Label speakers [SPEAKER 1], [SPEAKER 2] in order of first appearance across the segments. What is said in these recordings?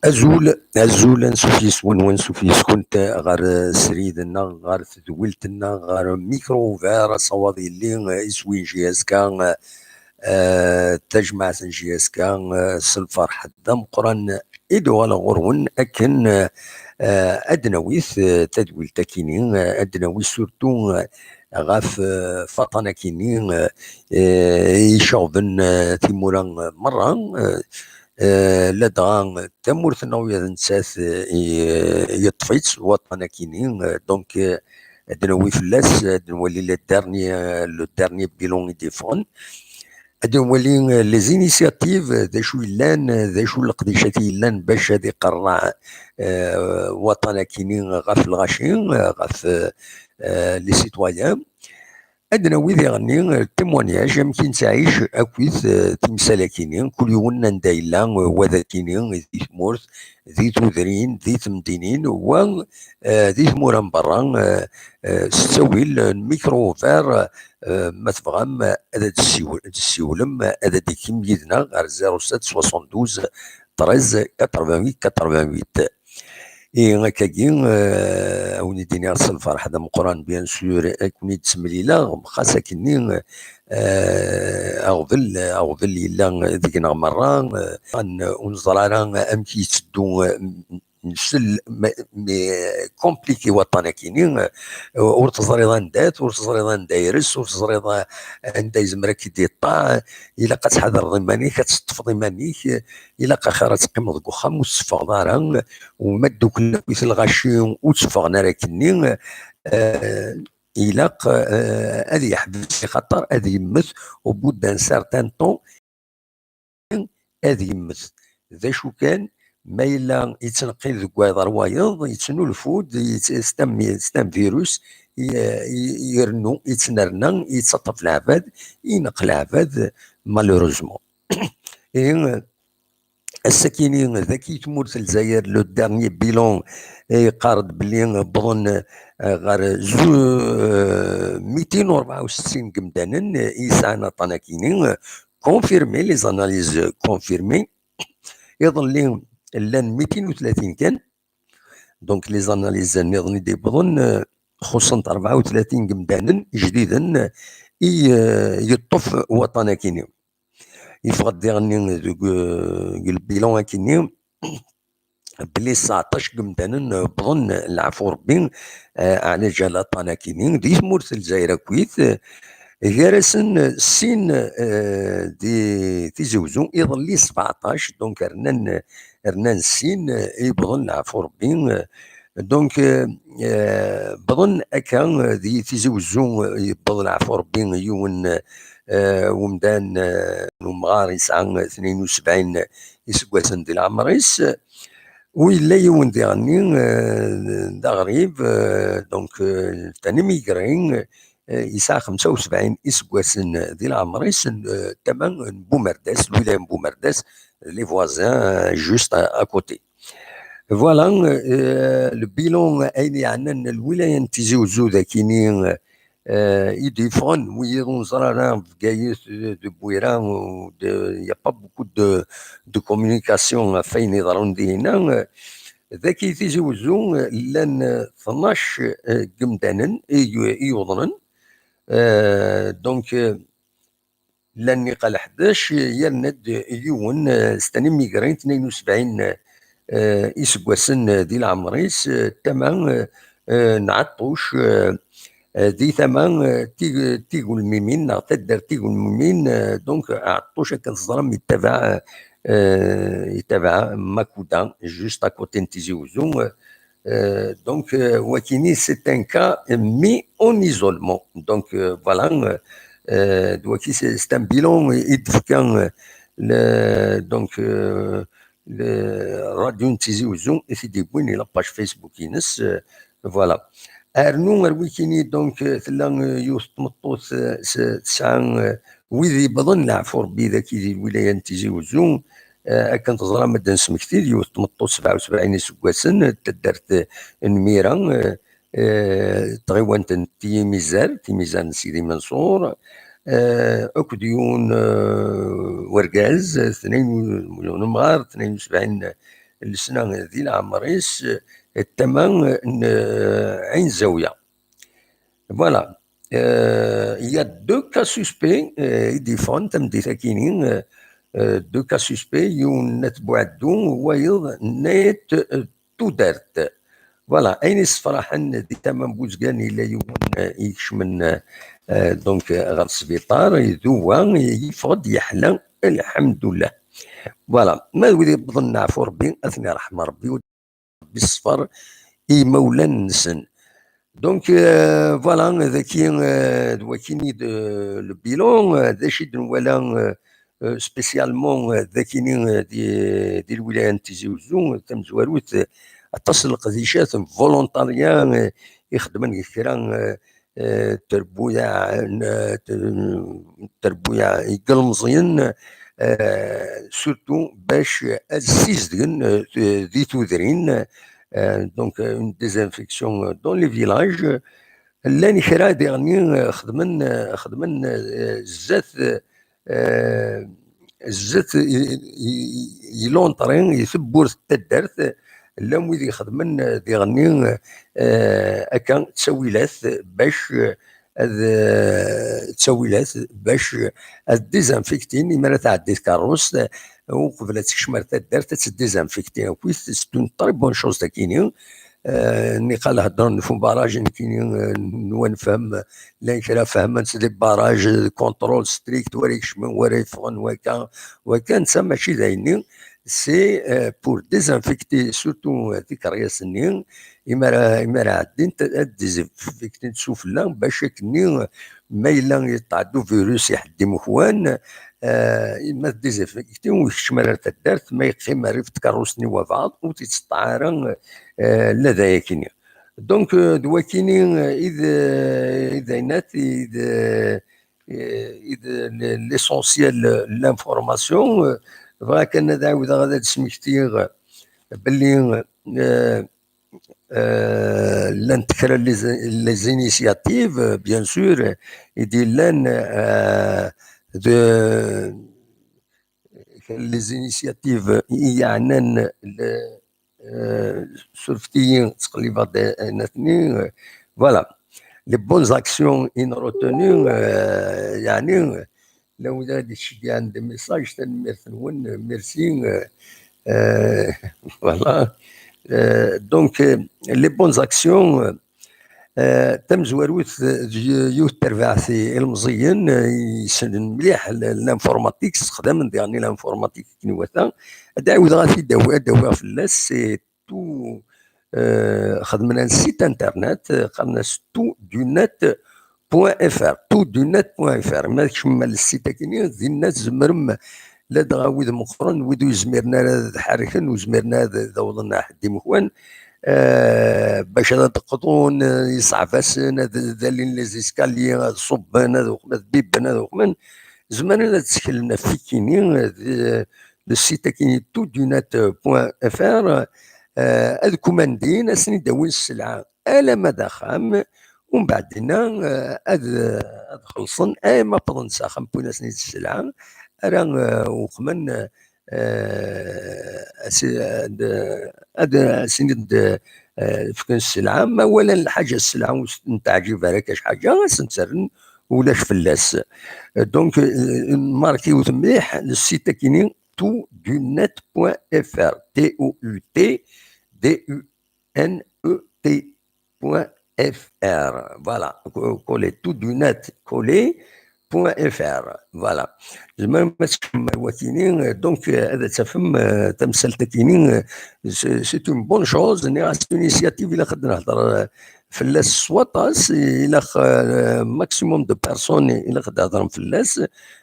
[SPEAKER 1] azul anṣuf ونسوف كنت غير سريدنا غير تدولتنا غير ميكرو فير صواد اللي يسوي جهاز كان تجمع جهاز كان سلفر حدا مقرن إدو على غرون أكن أدنويث تدويل تكينين أدنويث سورتو غاف فطنة كينين يشغبن تيمورا مرة لدغا تمورثنا ويا نسات يطفيت وطنا كينين دونك ادنوي فلاس ادنولي لو دارني بيلون ديفون ادنولي لي زينيسياتيف ذا شو يلان ذا شو القديشات يلان باش هادي قرع وطنا كينين غاف الغاشين غاف لي سيتويان عندنا ويد يغني التيمونياج يمكن تعيش اكيد تمسالاكينين كل يوم ندايلا وذاكينين ذي ثمورث ذي تودرين ذي تمدينين و ذي ثمورا برا ستويل الميكرو فار ما تبغام هذا تسيولم هذا ديكيم يدنا غير 07 72 13 88 88 اي هكاكي وني ديني ارسل فرح هذا مقران بيان سور كوني تسمليلا خاصة كني اغفل يلا ذيك مرة ونزرانا امكي تدو نسل كومبليكي وطنا كينين ورتزريضان دات ورتزريضان دايرس ورتزريضان عند يزمرك يدي الطاع الا كتحضر ضمانيك كتطفض ضمانيك الا خيرا تقيم ذوك وخا وتصفغ دارا وما دوك في الغاشي وتصفغ نارا كني إلاق هذه يحبس خاطر هذه يمث وبود دان سارتان طون هذه يمث ذا شو كان ما إلا يتنقل ذوك روايض يتسنو الفود يستم فيروس يرنو يتنرنا يتسطف العباد ينقل العباد مالوروزمون السكينين ذاكي تمورت الجزائر لو دارني بيلون يقارد بلي بظن غير 264 قمدانا يسعنا طناكينين كونفيرمي لي زاناليز كونفيرمي يظن لي لان 230 كان دونك لي زاناليز نظني دي بظن خصوصا 34 قمدانا جديدا يطف وطناكينين يفقد ديغني دوك البيلون كيني بلي 19 قمدانا بظن العفو ربي على جال طناكينين دي مورث الجزائر كويت غيرسن سين دي تيزوزو يظل لي 17 دونك رنان سين يبظن العفو ربي دونك بظن اكا دي تيزوزو يبظن العفو ربي يون ومدان ومغار يسعى 72 يسقاسن ديال العمريس ويلا يون ديغني دا غريب دونك تاني ميغرين يسعى 75 يسقاسن ديال العمريس تمام بومرداس الولايه بومرداس لي فوازان جوست اكوتي فوالا لو بيلون اين عندنا الولايه تيجي وزوده كاينين يديفون ويرون زرانا في كايس دو بويران y a pas beaucoup de communication فين يضرون دينا ذاك تيجي وزو لان 12 قمدانا يوضنن دونك لاني قال 11 يرند يون ستاني ميغرين 72 يسقاسن ديال العمريس تمام نعطوش دي ثمان تيقول ميمين تقدر تيقول ميمين دونك عطوش كنصدرم يتابع ماكودا جوست اكوتي تيجي وزو دونك وكيني سي ان كا مي اون ايزولمون دونك فوالا دوكي سي ان بيلون يدفكان دونك راديو تيجي وزو في دي بوين لا باج فيسبوك ينس فوالا ارنو الويكيني دونك ثلا يوث تمطوط تسعة ويذي بظن العفو ربي ذاك الولايه تيجي وزو كانت تزرى مدن سمكتي يوث تمطوط 77 سكواسن تدرت نميره تغيوانت تيميزان سيدي منصور اكديون ورقاز 2 مليون مغار 72 السنة ذي العمريس الثمن عين زاوية. Voilà. Il y a deux cas suspects يديفون تم دي ثاكينين دو كا سوسبي يون نتبعدو ويض نيت تو دارت. فوالا اين الصفراحن دي تمام بوزقاني لا يون يكشمن دونك غير السبيطار يذوى يفقد يحلى الحمد لله. فوالا ما ودي بظن نعفو ربي اثني رحمه ربي وربي الصفر اي مولا نسن. دونك فوالا ذاكي دوكيني لو بيلون ذا شي ولا سبيسيالمون ذاكيني دي الولايه تيزي وزو تم زواروت اتصل قديشات فولونتاريا يخدمن كرا تربويا يقلمزين سورتو باش السيزدن ذي تودرين دونك اون ديزانفيكسيون دون لي فيلاج. لاني كرا ديرني خدمن الزات الزات يلونطرين يثبور التدرت لا ويدي يخدمن ديرني اكا تسويلات باش تسويلات باش ديزانفيكتين مالا تعدي كاروس وقبل تكشمر تدرت تديزانفيكتي كويس سي طري بون شوز تاكيني. ني قال هضروا في باراج كاينين نفهم لا كرا فهمن دي باراج كونترول ستريكت ورا يكشمن ورا يفغن وكان تما ماشي دايني سي بور ديزانفيكتي سورتو ديك الرياسنين إما عادين ديزانفيكتي سفلا باش كني ما إلا يتعدو فيروس يحدي مخوان إما ديزانفيكتي ويكشمر تدارت ما يقيم ريفت كاروسني وبعض وتتعارن لدى كيني. دونك دوا كيني إذا نات إذا ليسونسيال لانفورماسيون فراك انا داعود غادا تسمكتيغ باللي لان تكرا لي زينيسياتيف بيان سور يدير لان لي زينيسياتيف يعنان سورفتيين تقليبا ناتني. فوالا لي بون اكسيون ان روتوني يعني لو هذا الشيء عندي ميساج تنمرثنون ميرسي. فوالا دونك لي بون اكسيون تم زواروت يوث ترفعثي المزيان يسن مليح الانفورماتيك استخدام يعني الانفورماتيك كنوثا داود غافي دواء في اللاس سي تو خدمنا سيت انترنت قالنا تو دو نت بوان اف ار تو دو نت بوان اف ار ما كمل السيت كيني ذي الناس زمرم لا دغاويد مقرن ودو زمرنا حركن وزمرنا ذوضنا حدي مخوان باش هذا تقطون يصعفاسن ذالين لي زيسكالي صبان هذوك بيبان هذوك من زمان لا تسكلنا في كيني السيت كيني تو دو نت بوان اف ار هذ كوماندين اسني داوين السلعه الا مدى خام ومن بعدنا هذ خلصن ما بضن ساخن بونا سنيد السلعه راه وخمن هذا سند فكان السلعه ما ولا الحاجه السلعه نتاع جيبها كاش حاجه سنسرن ولاش فلاس. دونك ماركيو مليح السيت كاينين تو دو نت بوان اف ار تي او يو تي دي يو ان او تي بوان اف ار. فوالا كولي تو دو نت كولي بوان اف ار. فوالا زعما ما تكمل وكينين. دونك هذا تفهم تمثل تكينين سي اون بون شوز ني راس انيسياتيف الا خدنا نهضر فلاس سواطاس الى ماكسيموم دو بيرسون الى خد هضرهم فلاس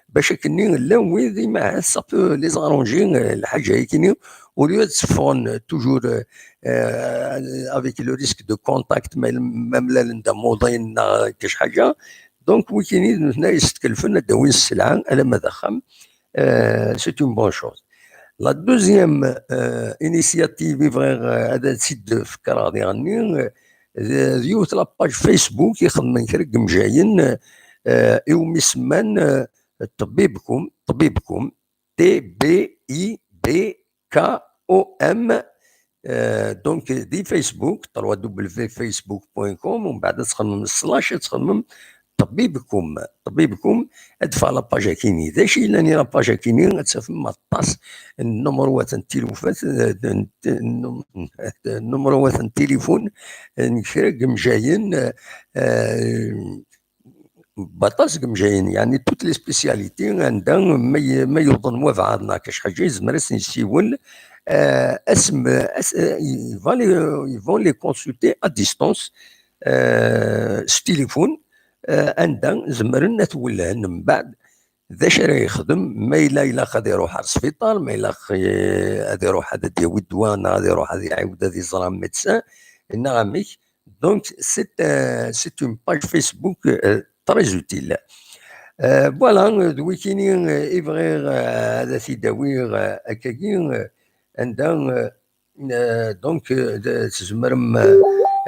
[SPEAKER 1] باش كني لا ويدي مع سابو لي زارونجي الحاجه كيني وليو تسفون توجور افيك لو ريسك دو كونتاكت مملا لندا موضين كاش حاجه. دونك ويكيني هنا يستكلفن داوين السلعه على ما ضخم سي اون بون شوز. لا دوزيام انيسياتيف فغير هذا سيت فكره ديالني ديوت لاباج فيسبوك يخدم كرك مجاين يوم يسمان طبيبكم تي بي اي بي كا دونك دي فيسبوك www.facebook.com ومن بعد تخمم سلاش تخمم طبيبكم ادفع لاباج كيني داشي لاني لاباج كيني تسافم طاس النمروات التليفون النمروات التليفون نكرق مجايين بطاس مجايين يعني توت لي سبيسياليتي عندها ما يظن وفعنا كاش حاجه يزمر يسيول اسم يفون لي كونسلتي ا ديستونس ستيليفون عندها زمرنا تولهن من بعد ذا راه يخدم ما الا غادي يروح للسبيطار ما الا غادي يروح هذا ديال الدواء غادي يروح هذا يعاود هذا يزرع ميدسان نعمك دونك سي اون باج فيسبوك تري اوتيل فوالا دوي كاينين افغير هذا تيداوير هكاكي عندها دونك تزمرم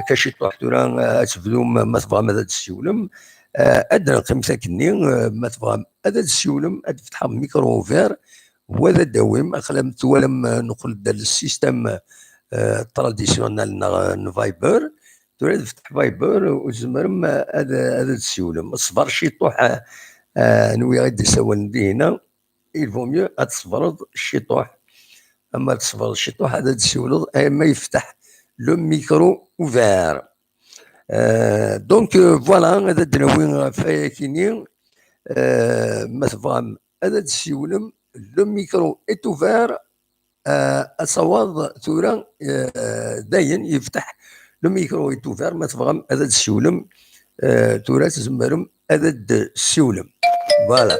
[SPEAKER 1] كاشي طوح تورا تبدو ما تبغى ما تسيولم ادرا خمسه كني ما تبغى هذا تسيولم تفتح ميكرو فير هو ذا داوم اخلمت ولم نقول السيستم تراديسيونال فايبر تورا تفتح فايبر وزمرم هذا تسيولم الصبر شي طوح نوي غادي يسول به هنا الفو ميو تصبرد شي طوح اما تصبر شي طوح هذا تسيولد اما يفتح لو ميكرو اوفير دونك فوالا هذا دراوين فيا كيني ما تفهم هذا تسيولم لو ميكرو ايت اوفير اصوات ثورا داين يفتح لو ميكرو ايت اوفير ما تفهم هذا تسيولم ثورا تزمرم هذا تسيولم فوالا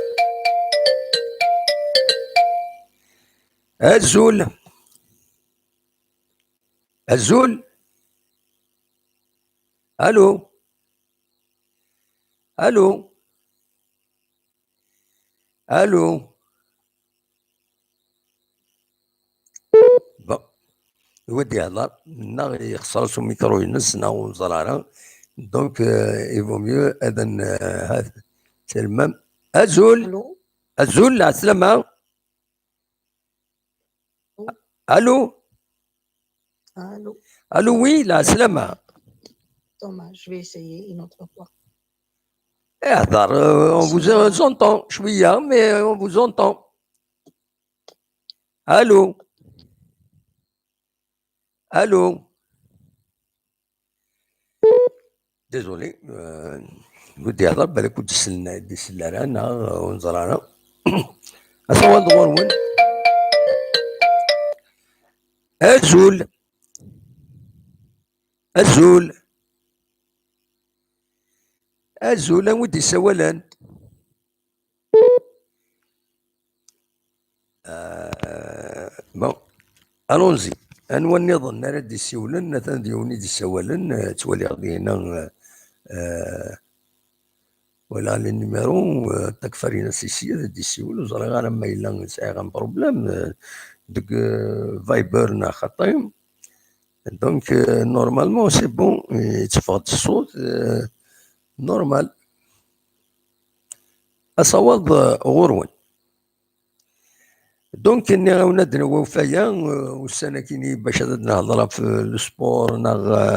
[SPEAKER 1] الزول الو يودي يهضر منا يخسر سو ميكرو ينس ناو زرارة دونك يفو ميو اذن هذا تلمام الزول على السلامة الو وي لا سلامة
[SPEAKER 2] Thomas, je vais essayer une autre fois.
[SPEAKER 1] اهدر on vous entend شوية mais on vous entend الو ديزولي ودي يهضر بالك ود السلارة ونزرانا اصوات غورون الزول ودي سوالان بون الونزي انو نظن راه دي سيولن مثلا ديوني دي سوالن تولي غادي هنا ولا لي نيميرو تكفرينا سيسيه دي سيول وزرا غير ما الا ساعه غان بروبليم ديك فايبرنا خطيم دونك نورمالمون سي بون يتفقد الصوت نورمال اصوات غورون دونك اني غاونا وفايا والسنه كيني باش نهضر في السبور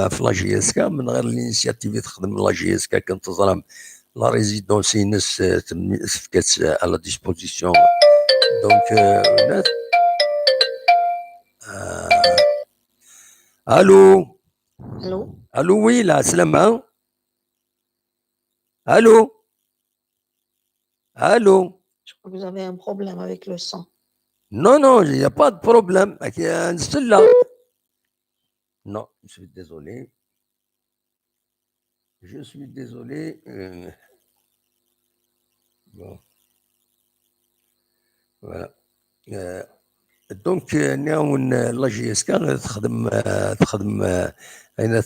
[SPEAKER 1] في لاجيسكا من غير الانيسياتيف تخدم لاجيسكا كنت ظلم لا ريزيدونسي ناس فكات على ديسبوزيسيون دونك ناس الو وي لا سلامة الو
[SPEAKER 2] Je crois que vous avez un problème avec le son.
[SPEAKER 1] Non, il n'y a pas de problème. Là. Non, je suis désolé. Bon. Voilà. دونك ناون لا جي اس كا تخدم عينات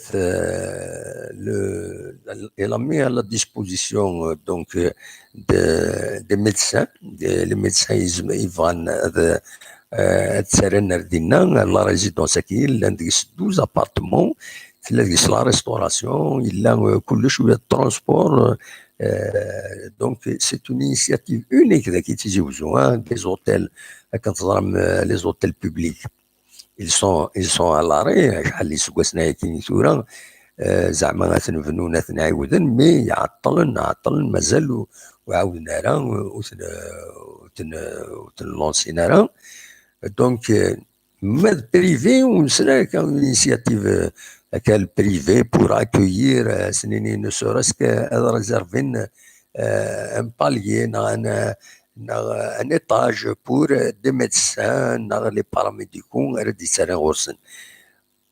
[SPEAKER 1] الامي على ديسبوزيسيون دونك دي ميدسان لي ميدسان يفغان هذا تسرنا دينا لا ريزيدونس كاين عندك 12 ابارتمون تلاقي لا ريستوراسيون الا كلش ولا الترونسبور دونك سي اون انيسياتيف اونيك ذاك تيجيوزو دي زوتيل كنتظرم لي زوتيل بوبليك ils sont à l'arrêt شحال اللي سكواسنا كاين ثورة زعما غتنبنوا نعاودن مي عطلن مازال وعاودنا راه وتنلونسينا راه دونك ماد بريفي ونسنا كان انيسياتيف كان بريفي بور اكويير سنيني نو سوراسك ريزيرفين ان باليي ان étage pour des médecins les paramédicaux غادي يتسالى غورسن.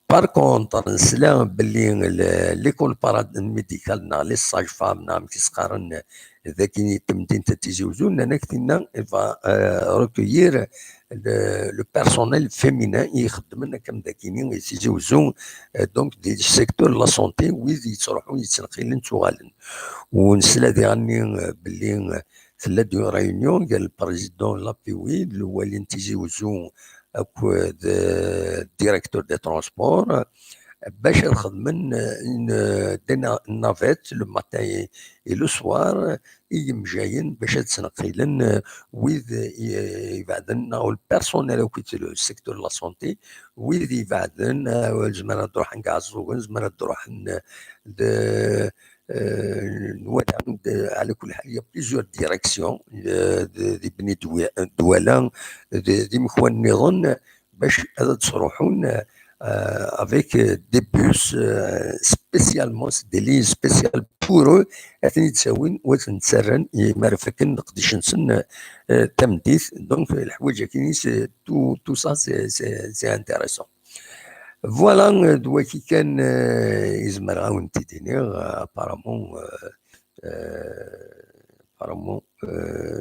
[SPEAKER 1] بار كونتر نسلا باللي ليكول باراميديكال لي ساج فام كيسقارن ذاك تمدين تتزوجون انا كتنا فا ريكويير لو بيرسونيل فيمينان يخدم كم ذاكينين يتزوجون دونك دي سيكتور لا سونتي ويز يتروحوا يتنقلن توغالن. ونسلا ديغني باللي ثلاث دو ريونيون قال البريزيدون لابيوي هو اللي تيزوجو ديريكتور دي ترونسبور باش نخدمن نافيت لو ماتان اي لو سوار مجايين باش تنقلن ويذ يبعدن او البيرسونيل كيت لو سيكتور لا سونتي ويذ يبعدن زعما تروح نكازو زعما تروح على كل حال يا بليزيور ديريكسيون دي بني دوالة دي مخوان النظام باش تروحون avec des bus spécialement des lignes spéciales pour eux اثني تساوين وتنتسرن يمرفكن نقديش نسن تمديث دونك الحوايج كاينين تو سا سي انتيريسون. فوالا دواكي كان يزمر عاون تيديني ابارامون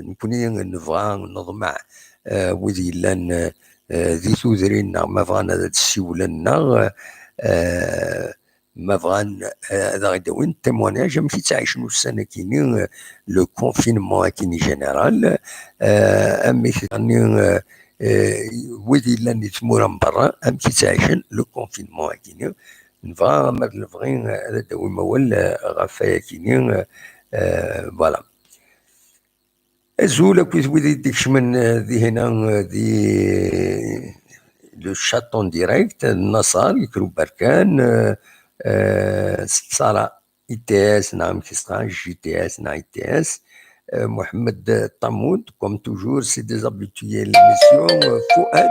[SPEAKER 1] نكوني نبغى نضمع وذي لان ذي ثوذرين ما بغانا هذا السيولنا ما بغان هذا غدا وين تيموناج ماشي تاع شنو السنه كاينين لو كونفينمون كايني جينيرال امي كاينين وذي لاني تمورا من برا امشي تعيشن لو كونفينمون كاينين نبغى ما نبغي هذا داوي موال غفايا كاينين فوالا. الزوله كويس وذي ديكش من ذي هنا ذي لو شاتون ديريكت النصار يكرو بركان صار اي تي اس نعم كيسقا جي تي اس نعم اي تي اس محمد طمود كوم توجور سي دي زابيتويي ليميسيون فؤاد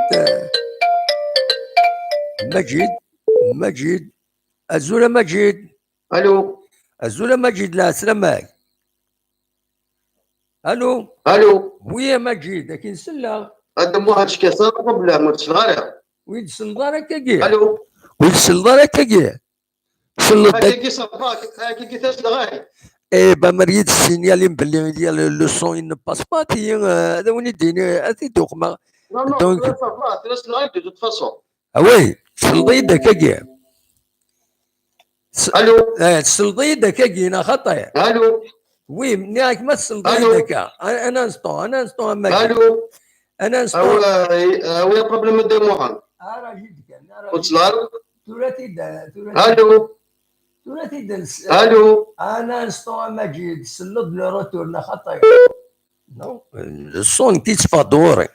[SPEAKER 1] مجيد الزوله مجيد
[SPEAKER 3] الو
[SPEAKER 1] الزوله مجيد لا سلامك الو ويا مجيد لكن سلا
[SPEAKER 3] هذا مو هادشي كيصاب بلا ما تشغالها
[SPEAKER 1] ويد سلدارك كي
[SPEAKER 3] الو
[SPEAKER 1] ويد سلدارك كي
[SPEAKER 3] كي صافاك كي تشغال
[SPEAKER 1] اي با مريت السينيالين باللي ديال لو سون ان باس با تي هذا وين يديني اتي دوقما
[SPEAKER 3] دونك صافا تشغال دو توت فاسون
[SPEAKER 1] وي سلديد كي
[SPEAKER 3] الو
[SPEAKER 1] سلديد كي انا خطا
[SPEAKER 3] الو
[SPEAKER 1] وي مناك ما سلديد انا انستون
[SPEAKER 3] الو
[SPEAKER 1] انا انستون
[SPEAKER 3] وي بروبليم دو موهان
[SPEAKER 1] راجل كان
[SPEAKER 3] وتشغال
[SPEAKER 1] ثلاثي
[SPEAKER 3] الو
[SPEAKER 1] انا انستون مجيد سلد لو روتور خطا نو الصون تيتفا دوري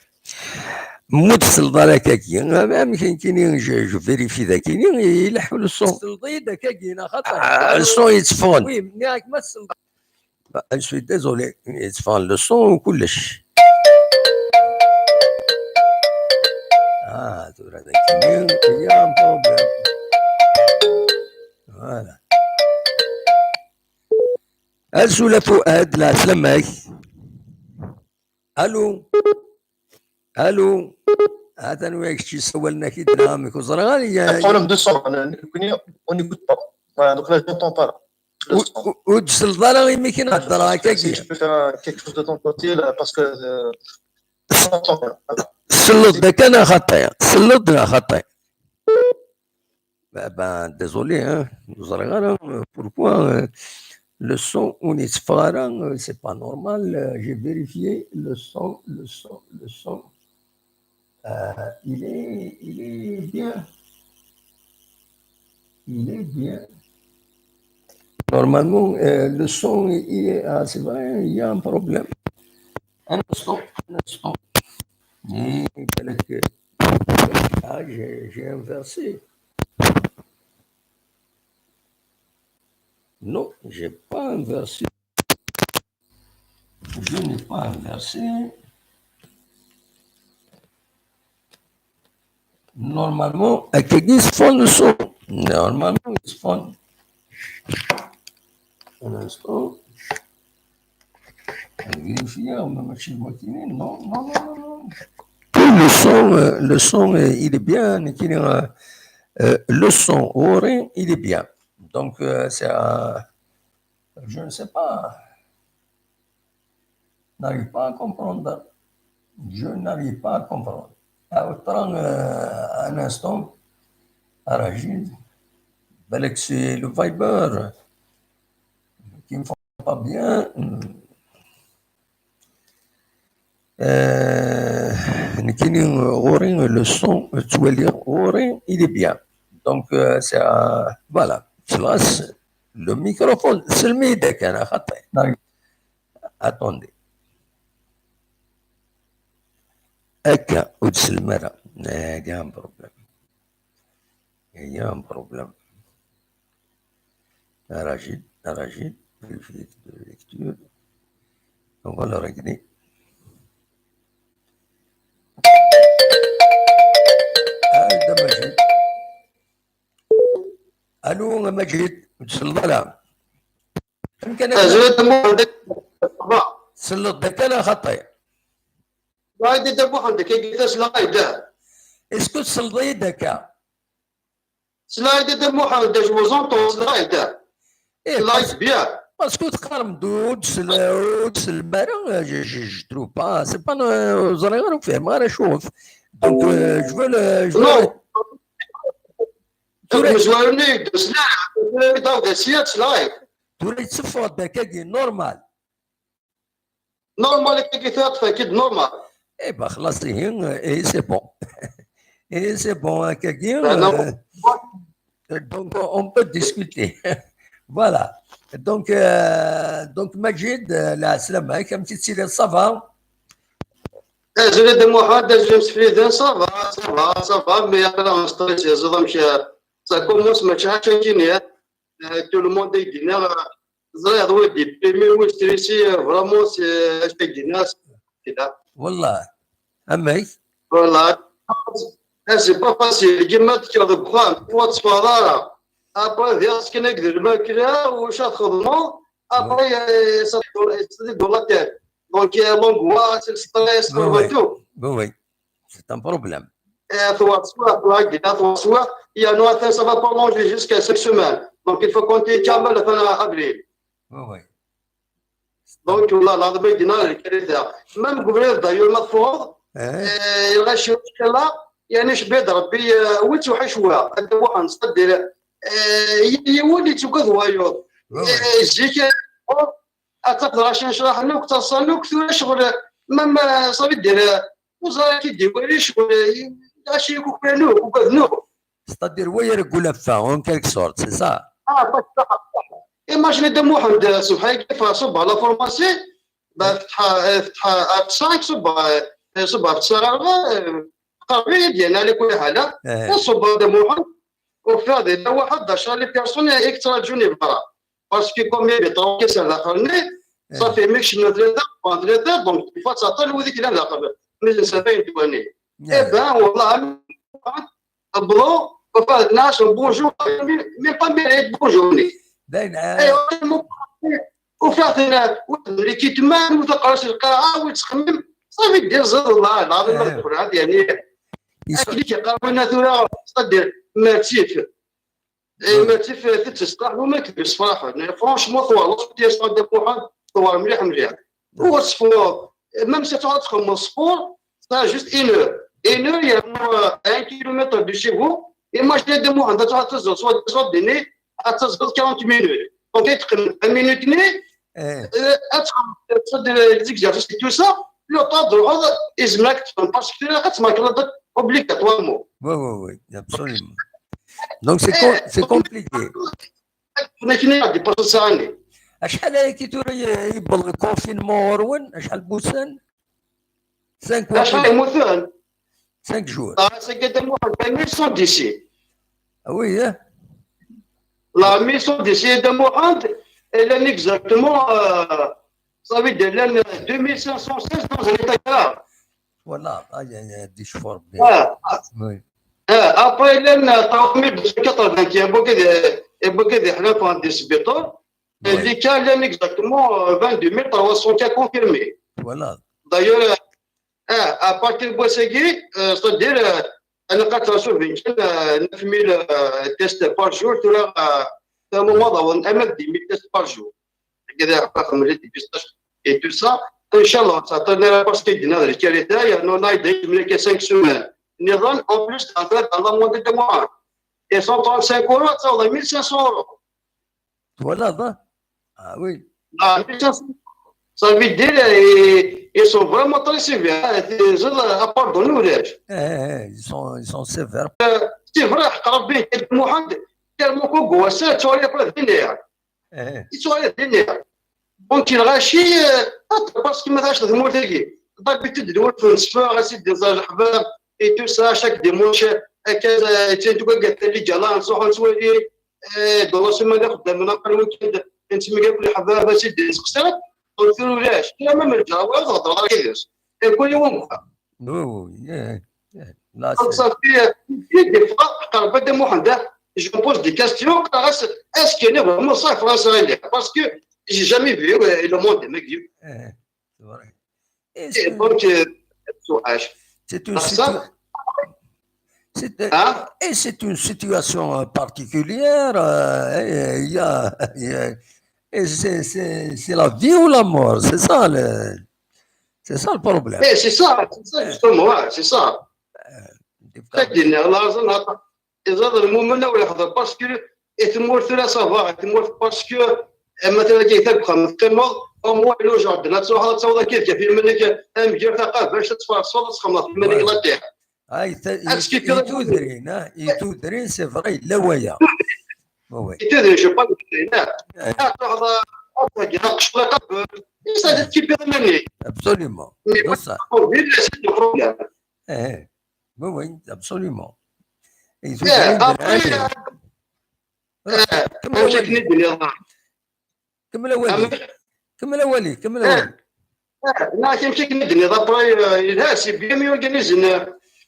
[SPEAKER 1] مود سلدارا كاكي ما يمكن كاينين جو فيريفي ذا كاينين يلحوا الصون سلديد كاكي خطا الصون يتفون وي مناك ما سلد je suis désolé يتفون لو صون وكلش تورا ذا كاينين يا بروبليم فوالا. الزوله فؤاد لا سلامك الو هذا وياك شي سولنا كي دنامك وزرغالي
[SPEAKER 3] بروبليم دو سون on n'écoute pas donc là j'entends pas
[SPEAKER 1] وتسل ضرغي مي كي نهضر هكاك
[SPEAKER 3] si tu peux faire quelque chose de ton côté là parce que
[SPEAKER 1] سلط داك انا خطايا سلطنا خطايا désolé زرغالي pourquoi le son on est fara c'est pas normal j'ai vérifié le son il est bien normalement le son c'est vrai il y a un problème un instant بالك Ah, j'ai inversé. Non, j'ai pas inversé. Je n'ai pas inversé. Normalement, ils se font le son. Normalement, ils se font. Un instant. Vérifier, on va marcher matinée. Non, non, non, non, non. Le son, il est bien. Le son, orin, il est bien. Donc, c'est un. Je ne sais pas. Je n'arrive pas à comprendre. Je n'arrive pas à comprendre. Autant, un instant, Rachid, c'est le Viber qui ne me fait pas bien. Le son, il est bien. Donc, c'est voilà. Le microphone, c'est le midi. Attendez. Aka, au-dessus de la il y a un problème. Il y a un problème. Rachid, vérifier de lecture. On va le régler. مجيد. الو مجيد سلطة يمكن سلط انا خطي
[SPEAKER 4] وايد دبو عندك يقول سلايد
[SPEAKER 1] اسكو سلطي دكا
[SPEAKER 4] سلايد دبو عندك وزنطو سلايد سلايد بيان
[SPEAKER 1] باسكو تقارن دود سلمارة je trouve pas c'est pas زريغر فهم انا اشوف دونك جو
[SPEAKER 4] مزوارني سلايد داود سيات سلايد
[SPEAKER 1] تولي تصفط دكاكي نورمال
[SPEAKER 4] نورمال كي ثلاث فاكيد نورمال
[SPEAKER 1] اي با خلاص اي سي بون اي سي بون هكاكي دونك اون بو ديسكوتي فوالا دونك مجيد لا سلامة كم تسير صافا
[SPEAKER 4] زيد محمد جيمس فريدن صافا مي انا ستريس زعما مشى ça commence ما تشاش كينيا tout le monde est guinéen زريد ودي بيمي وستريسي فرامون سي اش guinéen كده
[SPEAKER 1] والله امي
[SPEAKER 4] والله سي با فاسيل كيما تكره بخام واتس فضاره ابا ديال سكن نقدر الماكله واش خدمه ابا صدق والله دونك لونغواس ستريس وتو
[SPEAKER 1] oui c'est un problème
[SPEAKER 4] il y a noix ça va pas manger jusqu'à 5 semaines donc il faut compter كامل fin avril
[SPEAKER 1] oui
[SPEAKER 4] donc والله العظيم يدينا الكارثه même قبل d'ailleurs المفروض الغش كلا يعني شبيد ربي وتوحشوا هذا واحد نصدر يولي تقض وايض جيك تقدر عشان نشرح لك تصل لك شغل مما صافي دير وزاره كيدير شغل اشي كوكانو وكذنو
[SPEAKER 1] c'est-à-dire وير غولفا اون كيلك سورت سي سا
[SPEAKER 4] ايماجيني دم واحد صبح كيف صب على فورماسي فتح 5 صب في السراغ قربي ديالنا على كل حاله وصب دم واحد وفي هذا واحد 10 لي بيرسون اكثر جوني برا باسكو كومي بيطون كيسر داخلني صافي ميكش ثلاثه دونك فات ساطل وذيك لا داخل من سبعين دواني ايه والله بلو وفات الناس بونجور مي با ميريت بونجورني
[SPEAKER 1] باين
[SPEAKER 4] وفات اللي كيتمان وتقراش القراءه وتخمم صافي دير زاد الله العظيم القران يعني اللي كيقراو لنا ثورة صدر ماتيف ماتيف تتصلح وما كبيرش صراحه فرونشمون ثوار ديال صاد بوحد ثوار مليح هو السبور ميم سي تعرف تخمم السبور سا جوست 1 heure 1 heure il y a 1 kilomètre de chez vous imaginez de moi انت تعرف تزل soit ديني تزل 40 minutes donc تقريبا 1 minute ني تصدر ليزيكزارسيس tout ça le temps de rendre exact parce que là tu m'as obligatoirement
[SPEAKER 1] oui absolument donc c'est compliqué
[SPEAKER 4] نحن دي ثاني
[SPEAKER 1] شحال كي توري يبل الكونفينمون وين شحال بوسان 5
[SPEAKER 4] شحال مثلا
[SPEAKER 1] 5 jours.
[SPEAKER 4] C'est que la mission d'ici.
[SPEAKER 1] Ah oui, hein?
[SPEAKER 4] La mission d'ici de Mohand, elle est exactement, ça veut dire, 2516 dans un état grave.
[SPEAKER 1] Voilà, il y a des chevaux bien. Oui.
[SPEAKER 4] Après, il y a 3280 qui est bloqué des halafs des sbitars. Et les cas, il y a exactement 22 300 cas confirmés.
[SPEAKER 1] Voilà.
[SPEAKER 4] D'ailleurs, à partir de Boissegui, c'est-à-dire, أنا قاعد نشوف 9000 tests par jour, tu vois, à un moment d'avoir un 10 000 tests par jour. كذا رقم اللي dépistage et tout ça. Inch'Allah, ça t'en parce qu'il y a des qualités, il y en a des 5 semaines. نظام en plus dans la moitié de mois. Et 135 euros, ça on a 1500 euros.
[SPEAKER 1] Voilà, ça. Ah oui.
[SPEAKER 4] Ah, 1500. Ça veut dire ils sont vraiment très sévères. À part de nous,
[SPEAKER 1] ils sont sévères.
[SPEAKER 4] C'est vrai, ربي محمد tellement que gosse, tu vois les preuves linéaires. Ils sont les linéaires. Donc il rachit parce qu'il m'a acheté de moitié. D'habitude, de voir un sport, essayer des ahbab et tout ça chaque dimanche. كذا تجي قالت لي جلا نصح نسوي دراسه ما نقدر من الويكند انت ما قال لي حبابه سيدي نسقسك قلت له ليش؟ لا ما نرجع ولا تهضر كيفاش كل يوم
[SPEAKER 1] لا
[SPEAKER 4] صافي دي فوا قرب بدا محمد je me pose des questions est-ce qu'il y a vraiment ça français parce que j'ai jamais vu le monde des mecs
[SPEAKER 1] c'est vrai
[SPEAKER 4] et donc
[SPEAKER 1] c'est une c'est une situation particulière. C'est la vie ou la mort. C'est ça le problème.
[SPEAKER 4] C'est ça justement. C'est ça. Parce que parce que مثلا كيتبقى au moins le genre de la تصور كيف منك مجير ثقافه باش تتفرج صوت تخمط منك لا تيح
[SPEAKER 1] يتودرين سي فري لا ويا
[SPEAKER 4] يتودرين جو با
[SPEAKER 1] absolument ça oui absolument كمل اولي
[SPEAKER 4] لا كيمشي كندني دابري لا سي بيان يورغانيزن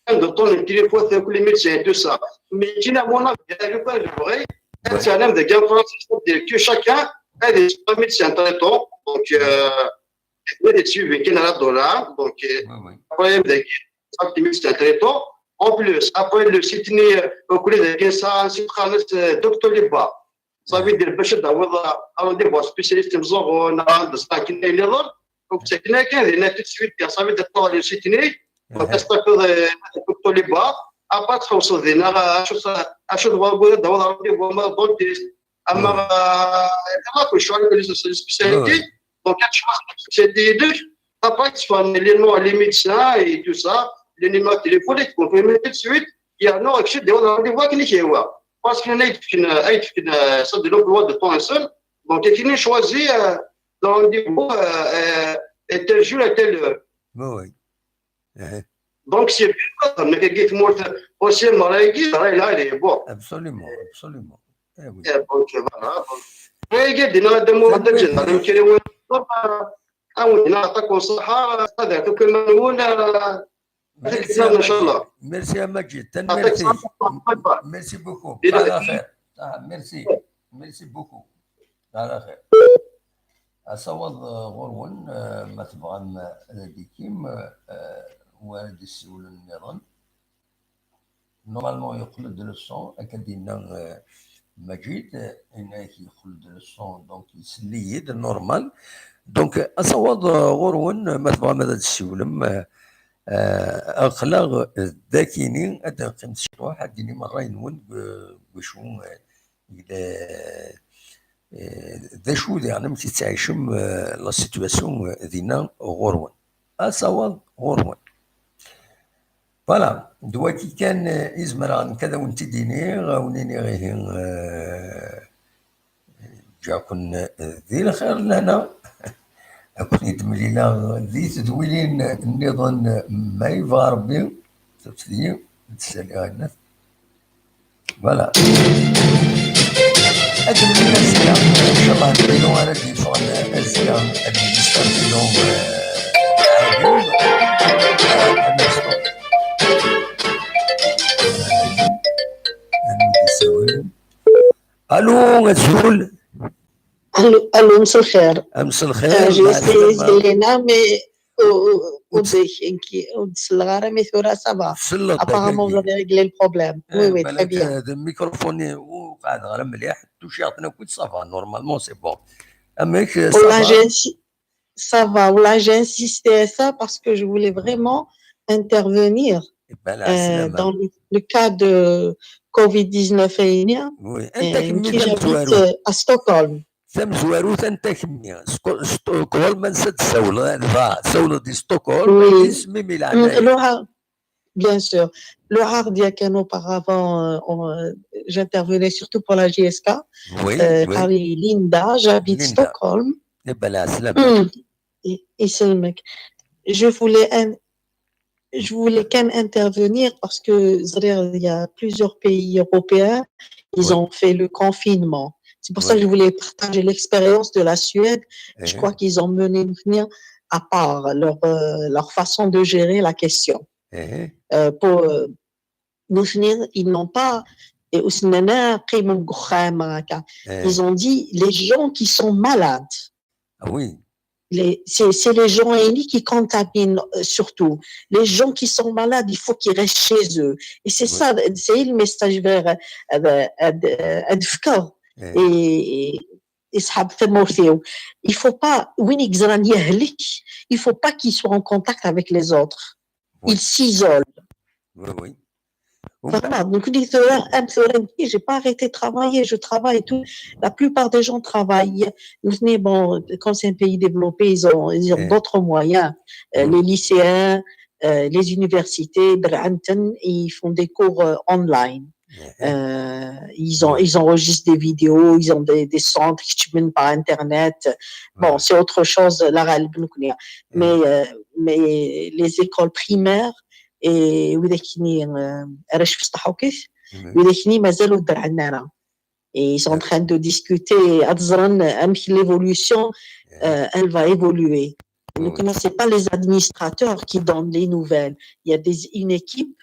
[SPEAKER 4] عند طون التليفون كل ميدسين تو سا مي جينا مونا جو با جوغي انا ذا كان فرانسيس دير كو شاكان هذه ميدسين تريتون دونك هذا تسوي كاين على الدولار دونك après ذاك صافي ميدسين تريتون en plus après le sitini كل كاين سا سي خالص دكتور ليبا صافي دير باش تعوض رونديفو سبيسياليست مزوغون عند ساكن اللي ضر وكنا كان هنا تسويت صافي دير سيتني وتستقر الدكتور ليبا ابا توصل هنا اشوف دابا دابا رونديفو ما دونتيست اما كما كل شويه كل سبيسياليتي دونك سبيسياليتي ابا تفهم لي نوع لي ميدسان اي تو سا لي نيميرو تليفونيك كونفيرمي تسويت يا نو اكشي ديال رونديفو كاين اللي هو parce qu'il y a une sorte de l'emploi de temps seul. Donc, il a choisi dans le niveau tel jour et telle heure.
[SPEAKER 1] Oui.
[SPEAKER 4] Donc, c'est bien. Mais quelqu'un qui est mort aussi, là, il est bon.
[SPEAKER 1] Absolument, absolument.
[SPEAKER 4] Oui. Donc, voilà. Il y a des gens qui
[SPEAKER 1] Merci à Majid. Merci beaucoup. Merci beaucoup. على خير. أصوات غرون ما تبغى ديكيم وارد السؤال النظام. نورمالمون يخلد للصون أكادينا مجيد إنه يخلد للصون دونك يسليد نورمال دونك أصوات غرون ما تبغى ماذا السؤال أخلاق ذاكيني أدا قيمت شي واحد ديني مرة ينون بشو ذا شو يعني متي تعيشم لا سيتواسيون دينا غرون أصوات غرون فوالا دلوقتي كان إزمران كذا وانت ديني غاونيني غير جاكن ذي الخير لنا أكون يدملينا ذي تدويلين النظام ما يبغى ربي Voilà. هذا من الأسئلة إن شاء الله البيلون أنا اللي يفهم أسئلة بالنسبة للبيلون الو غزول
[SPEAKER 2] Allô, مساء الخير.
[SPEAKER 1] امس الخير
[SPEAKER 2] J'ai
[SPEAKER 1] مع
[SPEAKER 2] essayé
[SPEAKER 1] السلامة.
[SPEAKER 2] Zelena, mais Selgara, mais ça va.
[SPEAKER 1] سلط
[SPEAKER 2] Apparemment, vous avez réglé le problème. Oui, oui, très bien.
[SPEAKER 1] هذا الميكروفون وقاعد غير مليح توشيطنا كنت صافا نورمالمون سي بون اماك
[SPEAKER 2] Là,
[SPEAKER 1] صافا
[SPEAKER 2] ça va. Là, j'ai insisté à ça parce que je voulais vraiment intervenir dans le cas de Covid-19 haïtien,
[SPEAKER 1] وي انت كمي
[SPEAKER 2] qui
[SPEAKER 1] ثم
[SPEAKER 2] j'habite
[SPEAKER 1] زوارو
[SPEAKER 2] à Stockholm.
[SPEAKER 1] ثم زوارو انت كمي ستوكهولم ما نسد سول دي ستوكهولم
[SPEAKER 2] Oui.
[SPEAKER 1] اسمي ميلان
[SPEAKER 2] Bien sûr. Le Hardiakan, auparavant, j'intervenais surtout pour la JSK.
[SPEAKER 1] وي
[SPEAKER 2] Paris, Linda, j'habite
[SPEAKER 1] Linda.
[SPEAKER 2] Stockholm.
[SPEAKER 1] بلا سلامة
[SPEAKER 2] Et c'est le mec. Je voulais quand même intervenir parce que il y a plusieurs pays européens, ils ont fait le confinement. C'est pour ça que je voulais partager l'expérience de la Suède. Je crois qu'ils ont mené à part leur façon de gérer la question. Pour nous finir, ils n'ont pas. Et aussi, ils ont dit les gens qui sont malades.
[SPEAKER 1] Ah oui.
[SPEAKER 2] C'est les gens aînés qui contaminent surtout. Les gens qui sont malades, il faut qu'ils restent chez eux. Et c'est ça, c'est le message vers Adfkar. Et il faut pas, il faut pas qu'ils soient en contact avec les autres. Ils s'isolent.
[SPEAKER 1] Oui, oui.
[SPEAKER 2] Vraiment, donc j'ai pas arrêté de travailler, je travaille tout. La plupart des gens travaillent. Mais bon, quand c'est un pays développé, ils ont d'autres moyens. Les lycéens, les universités, ils font des cours online. Ils enregistrent des vidéos, ils ont des centres qui se mènent par Internet. Bon, c'est autre chose. Mais les écoles primaires, et ils sont en train de discuter l'évolution elle va évoluer. Donc c'est pas les administrateurs qui donnent les nouvelles, il y a une équipe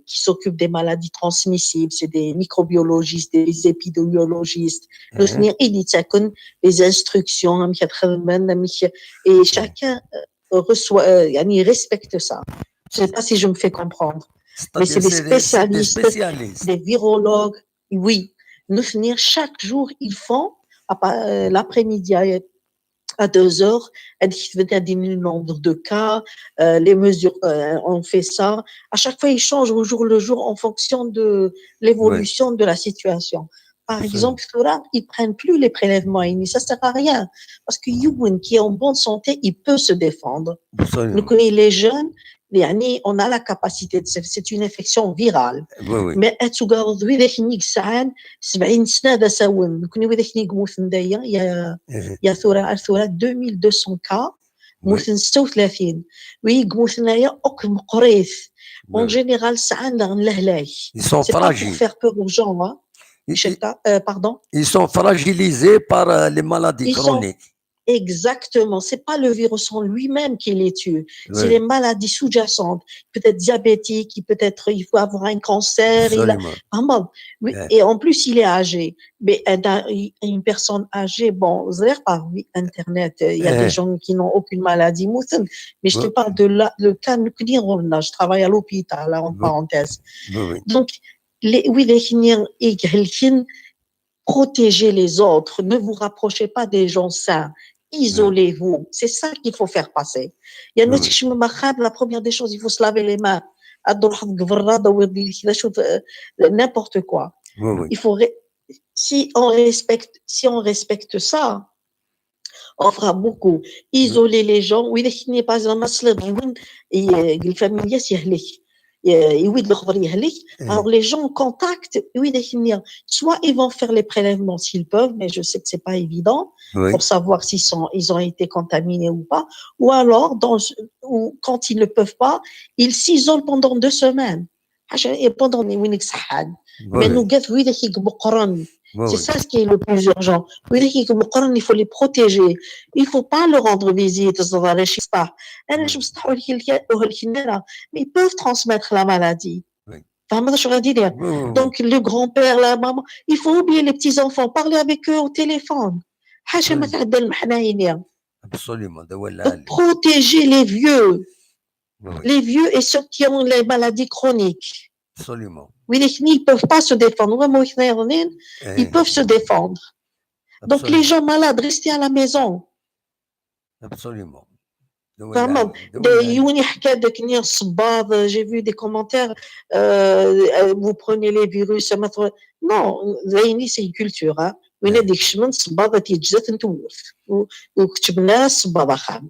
[SPEAKER 2] qui s'occupent des maladies transmissibles, c'est des microbiologistes, des épidémiologistes, les instructions, et chacun reçoit, il respecte ça. Je ne sais pas si je me fais comprendre. Mais c'est des spécialistes, des virologues. Oui, nous finir chaque jour, ils font l'après-midi à 2 heures, le nombre de cas, les mesures, on fait ça. À chaque fois, ils changent au jour le jour en fonction de l'évolution de la situation. Par exemple, ils prennent plus les prélèvements et ça sert à rien. Parce que Youn, qui est en bonne santé, il peut se défendre. Nous connaissons les jeunes, on a la capacité, c'est une infection virale. Mais il y a 2200 cas. En général,
[SPEAKER 1] ils sont
[SPEAKER 2] c'est pas pour faire peur aux gens, hein. Pardon.
[SPEAKER 1] Ils sont fragilisés par les maladies chroniques.
[SPEAKER 2] Exactement. C'est pas le virus en lui-même qui les tue. C'est les maladies sous-jacentes. Peut-être diabétique, il faut avoir un cancer. Et en plus, il est âgé. Mais une personne âgée, bon, par Internet, il y a des gens qui n'ont aucune maladie. Mais je te parle de le cas nucléaire. Je travaille à l'hôpital, là, en parenthèse. Donc, protégez les autres, ne vous rapprochez pas des gens sains, isolez-vous, c'est ça qu'il faut faire passer. Il y a la première des choses, il faut se laver les mains, n'importe quoi. Il faut, si on respecte ça, on fera beaucoup. Isoler les gens, oui, les familles, alors les gens contactent, soit ils vont faire les prélèvements s'ils peuvent, mais je sais que c'est pas évident
[SPEAKER 1] Oui.
[SPEAKER 2] pour savoir ils ont été contaminés ou pas, ou alors ou quand ils ne peuvent pas, ils s'isolent pendant 2 semaines. Et pendant mais
[SPEAKER 1] Oui.
[SPEAKER 2] nous c'est
[SPEAKER 1] Oui.
[SPEAKER 2] ça ce qui est le plus urgent. Il faut les protéger. Il faut pas leur rendre visite. Mais ils peuvent transmettre la maladie.
[SPEAKER 1] Oui. Oui.
[SPEAKER 2] Donc, le grand-père, la maman, il faut oublier les petits-enfants, parler avec eux au téléphone.
[SPEAKER 1] Absolument.
[SPEAKER 2] Donc, protéger les vieux.
[SPEAKER 1] Oui.
[SPEAKER 2] Les vieux et ceux qui ont les maladies chroniques.
[SPEAKER 1] Absolument.
[SPEAKER 2] Oui, ils ne peuvent pas se défendre. Ils peuvent se défendre. Donc, les gens malades, restez à la maison.
[SPEAKER 1] Absolument.
[SPEAKER 2] Vraiment. J'ai vu des commentaires, vous prenez les virus. Non, c'est une culture.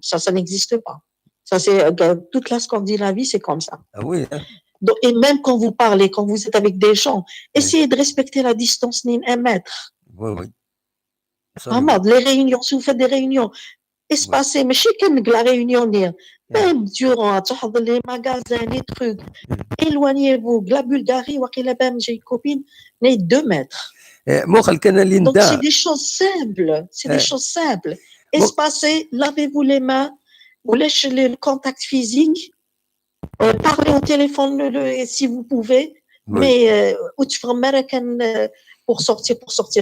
[SPEAKER 2] Ça n'existe pas. Ça, c'est toute la Scandinavie, c'est comme ça.
[SPEAKER 1] Ah oui. Hein?
[SPEAKER 2] Donc, et même quand vous parlez, quand vous êtes avec des gens, essayez de respecter la distance d'1 mètre.
[SPEAKER 1] Oui, oui.
[SPEAKER 2] Vraiment, les réunions, si vous faites des réunions, espacées, mais chez la réunion, même durant les magasins, les trucs, éloignez-vous. La Bulgarie, j'ai une copine, mais 2 mètres. Donc, c'est des choses simples. C'est des choses simples. Espacez, lavez-vous les mains, vous laissez le contact physique. Parlez au téléphone si vous pouvez, mais pour sortir,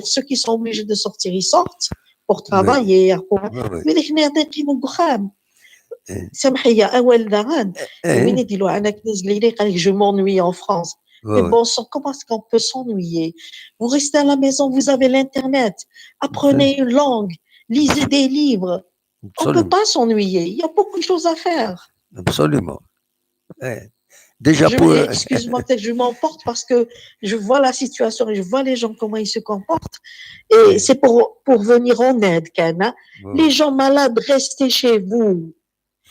[SPEAKER 2] ceux qui sont obligés de sortir, ils sortent pour travailler. Je m'ennuie en France. Mais bon, comment est-ce qu'on peut s'ennuyer? Vous restez à la maison, vous avez l'internet, apprenez une langue, lisez des livres. On ne peut pas s'ennuyer, il y a beaucoup de choses à faire.
[SPEAKER 1] Absolument. Déjà
[SPEAKER 2] excuse-moi, peut-être que je m'emporte parce que je vois la situation et je vois les gens, comment ils se comportent. Et c'est pour venir en aide, quand même. Les gens malades, restez chez vous.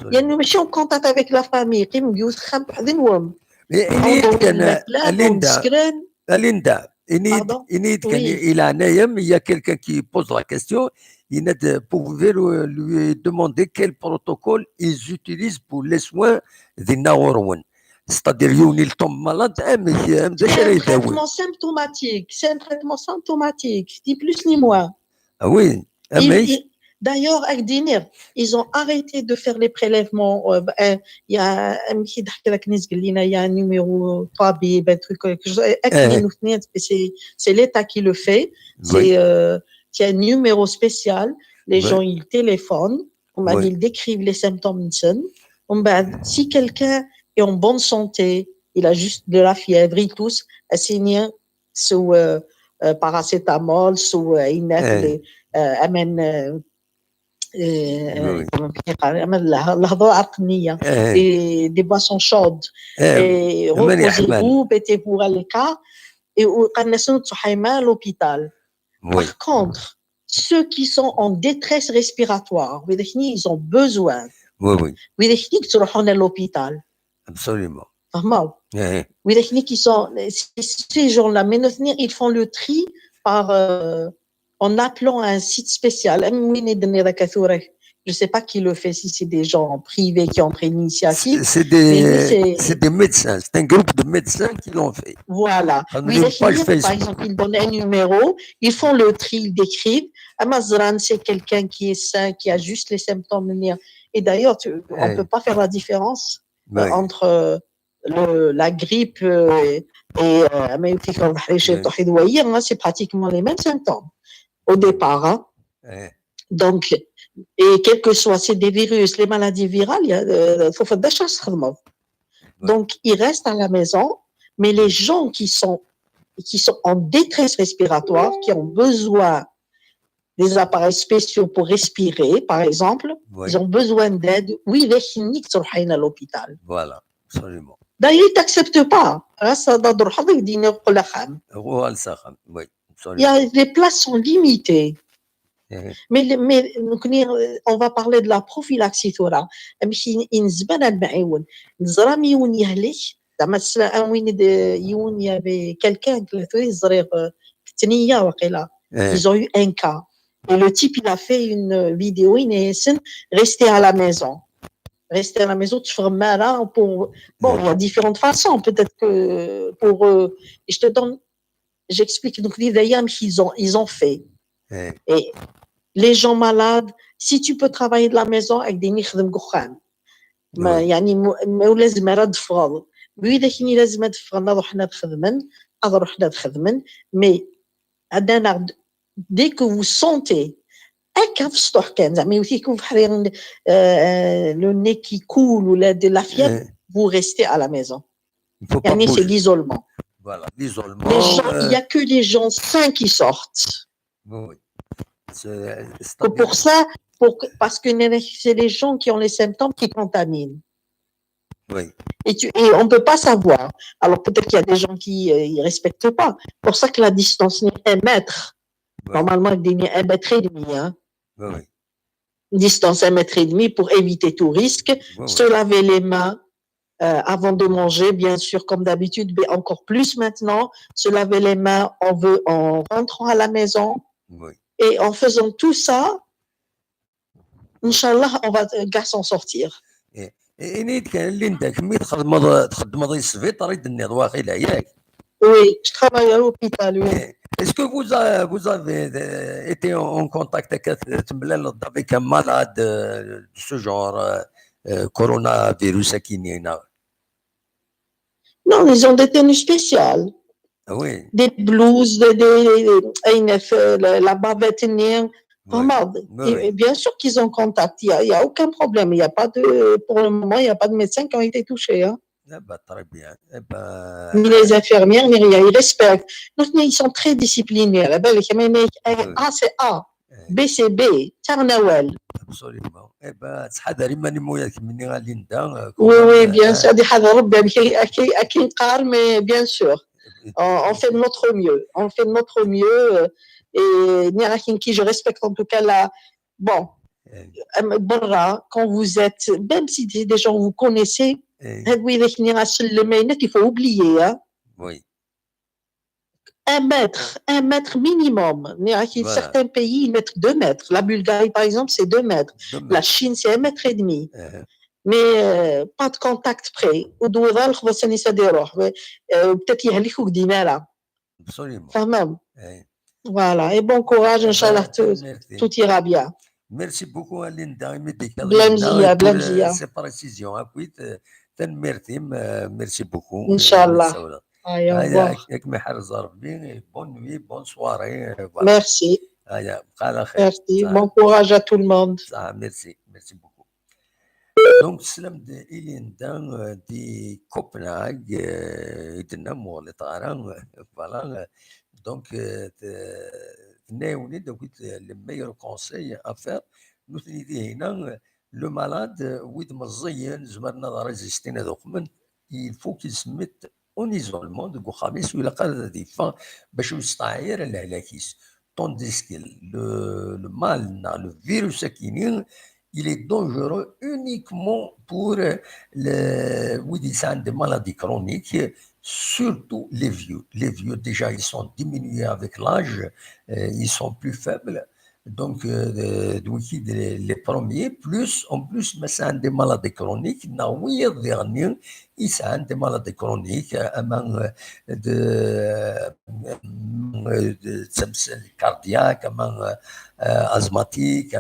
[SPEAKER 2] Il y a une mission en contact avec la famille.
[SPEAKER 1] Linda, il y a quelqu'un qui pose la question. Pouvez lui demander quel protocole ils utilisent pour les soins des Naourouan. C'est-à-dire, ils tombent malades, mais
[SPEAKER 2] c'est un traitement symptomatique. C'est un traitement symptomatique, ni plus ni moins.
[SPEAKER 1] Ah oui.
[SPEAKER 2] D'ailleurs, avec Dinir, ils ont arrêté de faire les prélèvements. Il y a un numéro 3 un truc. C'est l'État qui le fait. C'est un numéro spécial. Les gens, ils téléphonent. Ils décrivent les symptômes. Si quelqu'un est en bonne santé, il a juste de la fièvre, il tousse, assigné sous paracétamol, sous des boissons chaudes. Et reposez-vous, mettez-vous à l'écart et à l'hôpital. Par contre, ceux qui sont en détresse respiratoire, ils ont besoin. À l'hôpital.
[SPEAKER 1] Absolument.
[SPEAKER 2] Vraiment. Ces gens-là, ils font le tri en appelant un site spécial. Je ne sais pas qui le fait, si c'est des gens privés qui ont pris l'initiative.
[SPEAKER 1] C'est des médecins, c'est un groupe de médecins qui l'ont fait.
[SPEAKER 2] Voilà. Par exemple, ils donnent un numéro, ils font le tri, ils décrivent. Amazran, c'est quelqu'un qui est sain, qui a juste les symptômes. Et d'ailleurs, on ne peut pas faire la différence entre la grippe et c'est pratiquement les mêmes symptômes au départ. Donc, et quel que soit, c'est des virus, les maladies virales, donc ils restent à la maison, mais les gens qui sont en détresse respiratoire, qui ont besoin des appareils spéciaux pour respirer, par exemple, ils ont besoin d'aide. Oui, les cliniques sont à l'hôpital.
[SPEAKER 1] Voilà, absolument.
[SPEAKER 2] D'ailleurs, ils ne t'acceptent pas. Les places sont limitées. Mais on va parler de la prophylaxie. زعما السلام وين يون يافي quelqu'un الزريغ في الثنيه وقيلا ils ont eu un cas et le type il a fait une vidéo rester à la maison تفرم مالا pour bon il y a différentes façons peut-être que pour et je te donne j'explique donc les veillams ils ont fait et les gens malades si tu peux travailler de la maison avec des نخدم قخام ما يعني ما لازم رد فاض وإذا كني لازم تفرنا نروح نخدمن mais عندنا dès que vous sentez هكا في السطح كان زعما يكون في حرير le nez qui coule ou de la fièvre vous restez à la maison يعني c'est l'isolement
[SPEAKER 1] voilà l'isolement
[SPEAKER 2] il y a que les gens sains qui sortent
[SPEAKER 1] oui
[SPEAKER 2] pour ça parce que c'est les gens qui ont les symptômes qui contaminent.
[SPEAKER 1] Oui.
[SPEAKER 2] Et on ne peut pas savoir. Alors peut-être qu'il y a des gens qui ne respectent pas. Pour ça que la distance est 1 mètre. Oui. Normalement, il y a 1,5 mètre. Hein.
[SPEAKER 1] Oui.
[SPEAKER 2] Une distance 1,5 mètre pour éviter tout risque. Oui. Se laver les mains avant de manger, bien sûr, comme d'habitude, mais encore plus maintenant. Se laver les mains en rentrant à la maison.
[SPEAKER 1] Oui.
[SPEAKER 2] Et en faisant tout ça, Inch'Allah, on va s'en sortir.
[SPEAKER 1] Oui,
[SPEAKER 2] je travaille à l'hôpital. Oui.
[SPEAKER 1] Est-ce que vous avez été en contact avec un malade de ce genre, coronavirus
[SPEAKER 2] Non, ils ont des tenues spéciales.
[SPEAKER 1] Oui.
[SPEAKER 2] Des blouses, la bavette. Et bien sûr qu'ils ont contact, il n'y a aucun problème. Il y a pas pour le moment, il n'y a pas de médecins qui ont été touchés. Hein.
[SPEAKER 1] Très bien.
[SPEAKER 2] Ni les infirmières, ni rien. Ils respectent. Donc, ils sont très disciplinaires. A, c'est A. B, c'est B. Tarnawel.
[SPEAKER 1] Absolument.
[SPEAKER 2] Oui, bien sûr. Mais bien sûr. On fait de notre mieux. Et je respecte en tout cas la. Bon, quand vous êtes, même si des gens vous connaissez, il faut oublier. Hein?
[SPEAKER 1] Oui.
[SPEAKER 2] 1 mètre minimum. Voilà. Certains pays, ils mettent 2 mètres. La Bulgarie, par exemple, c'est 2 mètres. La Chine, c'est 1,5 mètre. Mais pas de contact près. Peut-être qu'il y a des coups d'imala.
[SPEAKER 1] Absolument.
[SPEAKER 2] Quand même. Voilà, et bon courage, Inch'Allah, tout ira bien.
[SPEAKER 1] Merci beaucoup, Linda.
[SPEAKER 2] Blamzia.
[SPEAKER 1] Ces précisions. Merci beaucoup.
[SPEAKER 2] Inch'Allah. Allez, au revoir.
[SPEAKER 1] Bonne nuit, bonne soirée.
[SPEAKER 2] Voilà. Merci. Merci. Bon courage à tout le monde.
[SPEAKER 1] Merci beaucoup. Donc, Slam de Linda de Copenhague, voilà. Donc, le meilleur conseil à faire, nous le malade, il faut qu'il se mette en isolement de tandis que le mal, le virus il est dangereux uniquement pour des maladies chroniques, surtout les vieux. Les vieux, déjà, ils sont diminués avec l'âge, ils sont plus faibles. Donc, les premiers, en plus, mais c'est des maladies chroniques. Les derniers, ils sont des maladies chroniques, de cardiaque, asthmatique,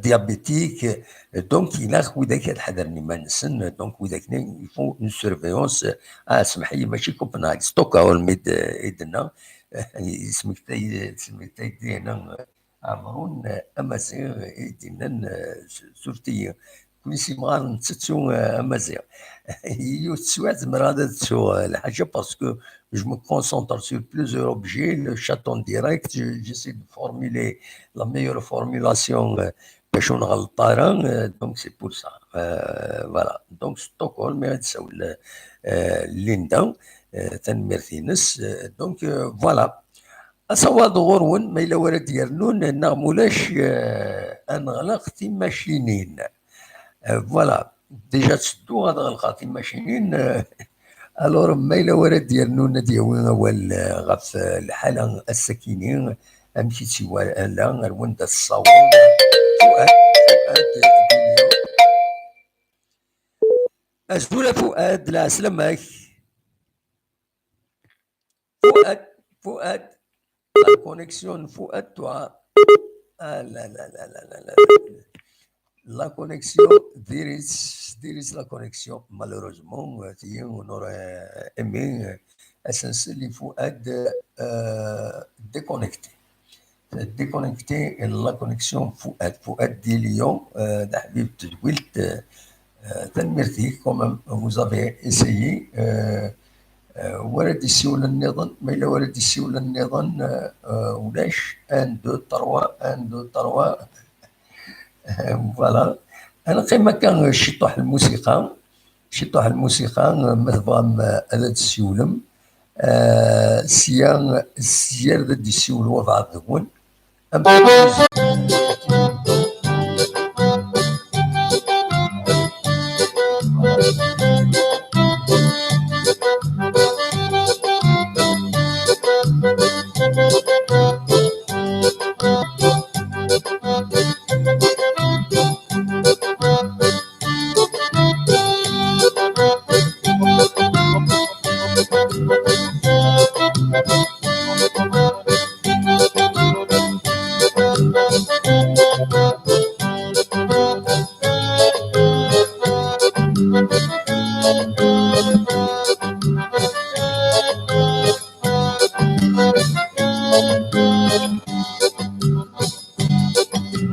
[SPEAKER 1] diabétique. Donc, il faut une surveillance. ماشي كوبنهاغ ستوكهولم يدنا عمرون امازيغ يدنا سورتي كونسي مغار نتسو امازيغ يوتسوات مراد تسو الحاجه باسكو je me concentre sur plusieurs objets, le chat en direct, j'essaie de formuler la meilleure formulation donc c'est pour ça. Voilà. Donc Stockholm, Linda, donc voilà. أصوات غرون ما إلا ورد يرنون نغمولاش أنغلق تيماشينين فوالا ديجا تسدو هذا الخاطي ماشيين الور ما الا ورد ديالنا ديالنا اول غف الحاله السكينين امشي سوا لا الوند الصوم فؤاد أزول فؤاد لا سلامك فؤاد لا كونيكسيون فؤاد توا لا لا لا لا لا لا la connexion there is la connexion malheureusement on aurait aimé essentiellement il faut être déconnecté la connexion faut être des lions d'habib تقولت تنمرتي comme vous avez essayé ورد يسيول النظام ما إلا ورد يسيول النظام ولاش 1 2 3 1 2 3 فوالا انا كيما كان شطوح الموسيقى مثلا هذا السيولم سيار ذا السيول وضع الذون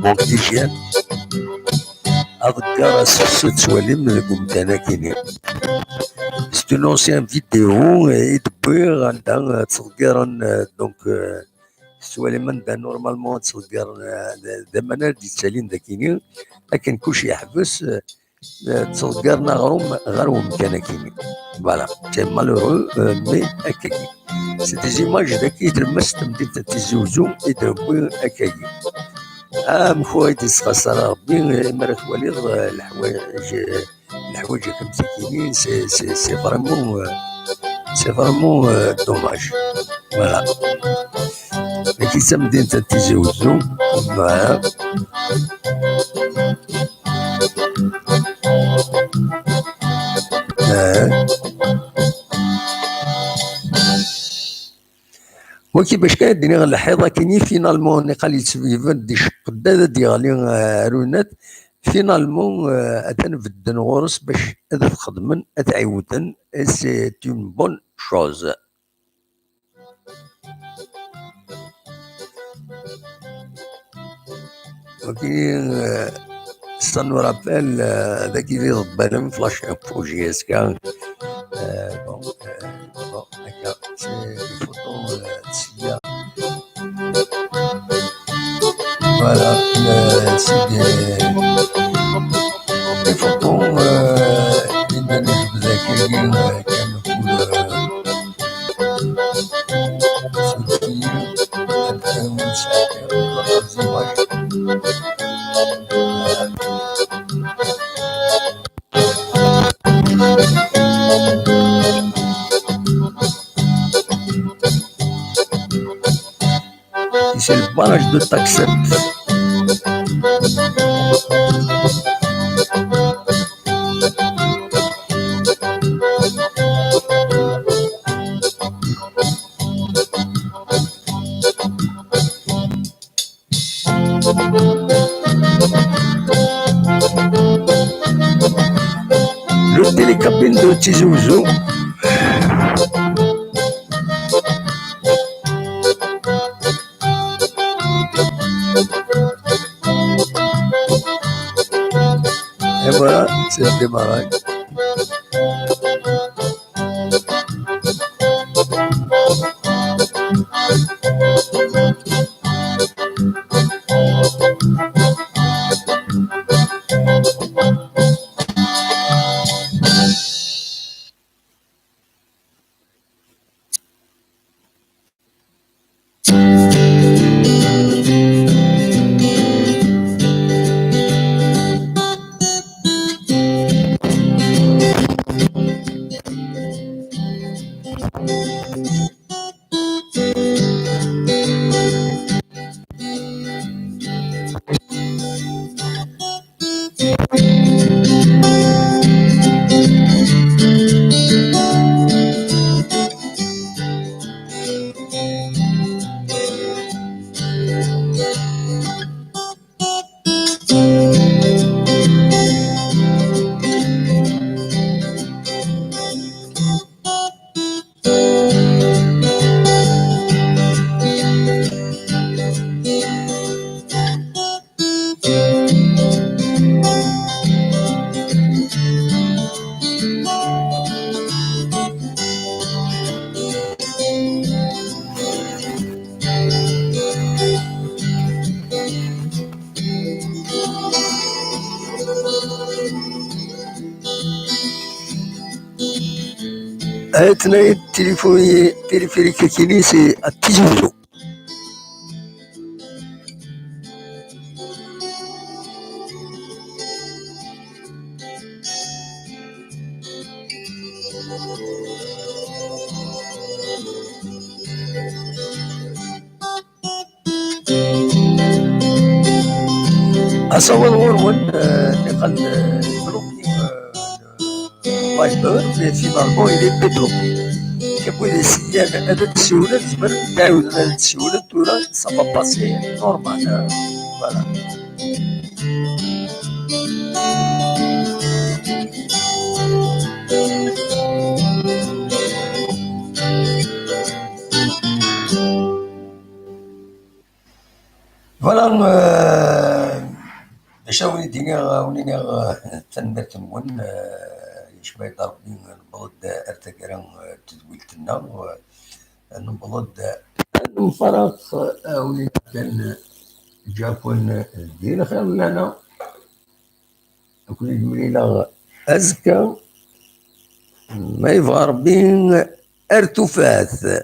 [SPEAKER 1] دونك ديجا أذكر ستوالم لكم كيني c'est une ancienne vidéo يدبر عندها تصغيرا دونك سوالم نورمالمون تصغير دائما ديتالين داكيني لكن كلشي يحبس تصغيرنا غروم كان كيني فوالا سي مالورو مي هكاكي سي دي زيماج داك يتلمس تمدينة تيزوزو يدربو هكاكي مخويا تيسخسر ربي مرة تواليض الحوايج كمساكينين سي فريمون دوماج فوالا كي تمدينة تيزوزو فوالا وكيفاش كان ديني الحيضه كيني فينالمون اللي قال يتسبيفن دي شقداده ديالي رونات فينالمون تنفدن غورس باش هذا تخدمن تعاودن سي اون بون شوز وكي سانو رابيل ذاك اللي ضبان فلاش فوجي اسكا بون هكا سي فوتو تسيا فوالا سي دي فوتو اللي نجيب ذاكرين كانوا c'est le barrage de Taxet. Le télécabine de Tizi Ouzou. Et voilà, c'est le démarrage. هاتنا التليفونيك كيني سي التجوزو. أصور غورون نقل بلوكي فايبر مي فينالمون إلي بلوكي كيبغي لي سيال هذا التسولة تجبر تعاود هذا التسولة تورا سافا باسي نورمال فوالا. فوالا باش ونيني تنبات نون شوية ضربني نبغض ارتكرا تدويلتنا نبغض نفرق ولي كان جاكون دير خير لنا كل المليلة أزكى ما يبغى ربي ارتفاث.